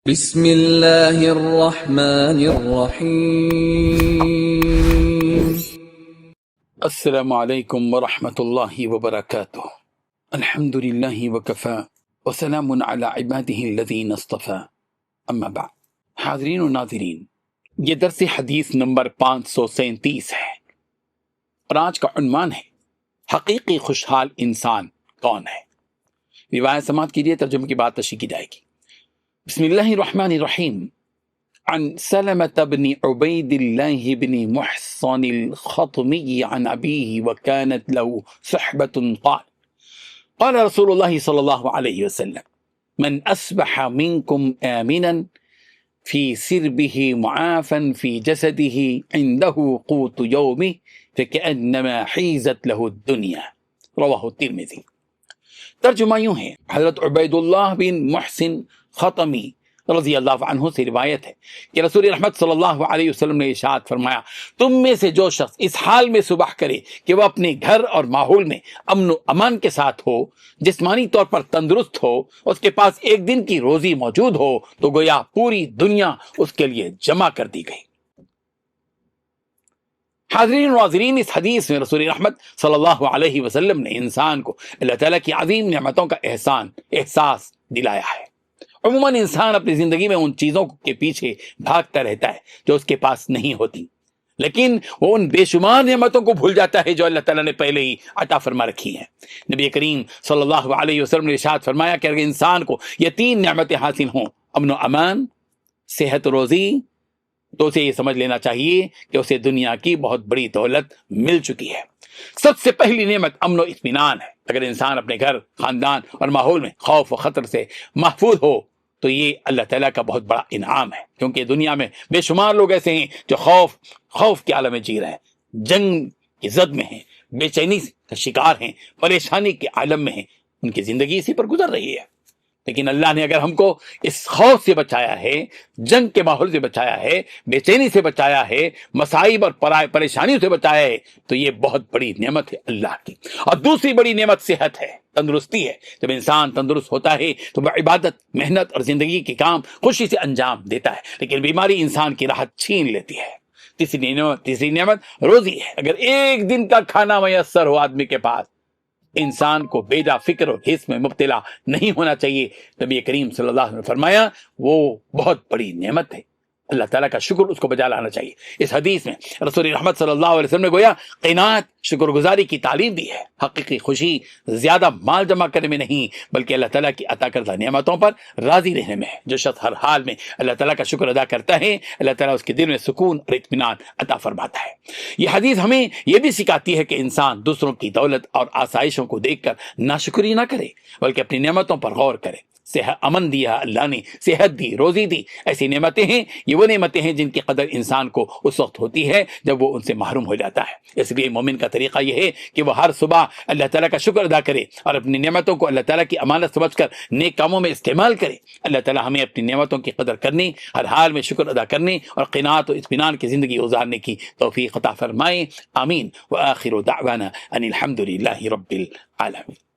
بسم اللہ الرحمن الرحیم۔ السلام علیکم ورحمۃ اللہ وبرکاتہ۔ الحمد للہ وکفی وسلام علی عبادہ الذین اصطفی، اما بعد۔ حاضرین و ناظرین، یہ درس حدیث نمبر 537 ہے اور آج کا عنوان ہے حقیقی خوشحال انسان کون ہے۔ روایت سماعت کیجیے، ترجمے کی بات تشریح کی جائے گی۔ بسم اللہ الرحمن الرحیم۔ عن سلمة بن عبید اللہ بن محصن الخطمی عن ابیہ وكانت له صحبة قال قال رسول اللہ صلی اللہ علیہ وسلم من اصبح منکم آمنا في سربه معافا في جسده عنده قوت يومه فكأنما حيزت له الدنيا، رواہ الترمذی۔ ترجمہ یوں ہے، حضرت عبید اللہ بن محسن خطمی رضی اللہ عنہ سے روایت ہے کہ رسول رحمت صلی اللہ علیہ وسلم نے ارشاد فرمایا، تم میں سے جو شخص اس حال میں صبح کرے کہ وہ اپنے گھر اور ماحول میں امن و امان کے ساتھ ہو، جسمانی طور پر تندرست ہو، اس کے پاس ایک دن کی روزی موجود ہو، تو گویا پوری دنیا اس کے لیے جمع کر دی گئی۔ حاضرین و ناظرین، اس حدیث میں رسول رحمت صلی اللہ علیہ وسلم نے انسان کو اللہ تعالیٰ کی عظیم نعمتوں کا احساس دلایا ہے۔ عموماً انسان اپنی زندگی میں ان چیزوں کے پیچھے بھاگتا رہتا ہے جو اس کے پاس نہیں ہوتی، لیکن وہ ان بے شمار نعمتوں کو بھول جاتا ہے جو اللہ تعالیٰ نے پہلے ہی عطا فرما رکھی ہیں۔ نبی کریم صلی اللہ علیہ وسلم نے ارشاد فرمایا کہ اگر انسان کو یہ تین نعمتیں حاصل ہوں، امن و امان، صحت و روزی، تو اسے یہ سمجھ لینا چاہیے کہ اسے دنیا کی بہت بڑی دولت مل چکی ہے۔ سب سے پہلی نعمت امن و اطمینان ہے۔ اگر انسان اپنے گھر، خاندان اور ماحول میں خوف و خطر سے محفوظ ہو تو یہ اللہ تعالیٰ کا بہت بڑا انعام ہے، کیونکہ دنیا میں بے شمار لوگ ایسے ہیں جو خوف کے عالم میں جی رہے ہیں، جنگ کی زد میں ہیں، بے چینی کا شکار ہیں، پریشانی کے عالم میں ہیں، ان کی زندگی اسی پر گزر رہی ہے۔ لیکن اللہ نے اگر ہم کو اس خوف سے بچایا ہے، جنگ کے ماحول سے بچایا ہے، بے چینی سے بچایا ہے، مصائب اور پریشانیوں سے بچایا ہے، تو یہ بہت بڑی نعمت ہے اللہ کی۔ اور دوسری بڑی نعمت صحت ہے، تندرستی ہے۔ جب انسان تندرست ہوتا ہے تو وہ عبادت، محنت اور زندگی کے کام خوشی سے انجام دیتا ہے، لیکن بیماری انسان کی راحت چھین لیتی ہے۔ تیسری نعمت روزی ہے۔ اگر ایک دن کا کھانا میسر ہو آدمی کے پاس، انسان کو بیجا فکر اور حس میں مبتلا نہیں ہونا چاہیے۔ نبی کریم صلی اللہ علیہ وسلم نے فرمایا وہ بہت بڑی نعمت ہے، اللہ تعالیٰ کا شکر اس کو بجا لانا چاہیے۔ اس حدیث میں رسول رحمت صلی اللہ علیہ وسلم نے گویا قناعت، شکر گزاری کی تعلیم دی ہے۔ حقیقی خوشی زیادہ مال جمع کرنے میں نہیں، بلکہ اللہ تعالیٰ کی عطا کردہ نعمتوں پر راضی رہنے میں ہے۔ جو شخص ہر حال میں اللہ تعالیٰ کا شکر ادا کرتا ہے، اللہ تعالیٰ اس کے دل میں سکون اور اطمینان عطا فرماتا ہے۔ یہ حدیث ہمیں یہ بھی سکھاتی ہے کہ انسان دوسروں کی دولت اور آسائشوں کو دیکھ کر ناشکری نہ کرے، بلکہ اپنی نعمتوں پر غور کرے۔ امن دیا اللہ نے، صحت دی، روزی دی، ایسی نعمتیں ہیں، یہ وہ نعمتیں ہیں جن کی قدر انسان کو اس وقت ہوتی ہے جب وہ ان سے محروم ہو جاتا ہے۔ اس لیے مومن کا طریقہ یہ ہے کہ وہ ہر صبح اللہ تعالیٰ کا شکر ادا کرے اور اپنی نعمتوں کو اللہ تعالیٰ کی امانت سمجھ کر نیک کاموں میں استعمال کرے۔ اللہ تعالیٰ ہمیں اپنی نعمتوں کی قدر کرنے، ہر حال میں شکر ادا کرنے اور قناعت و اطمینان کی زندگی گزارنے کی توفیق عطا فرمائے۔ آمین۔ وآخر دعوانا ان الحمد للہ رب العالمین۔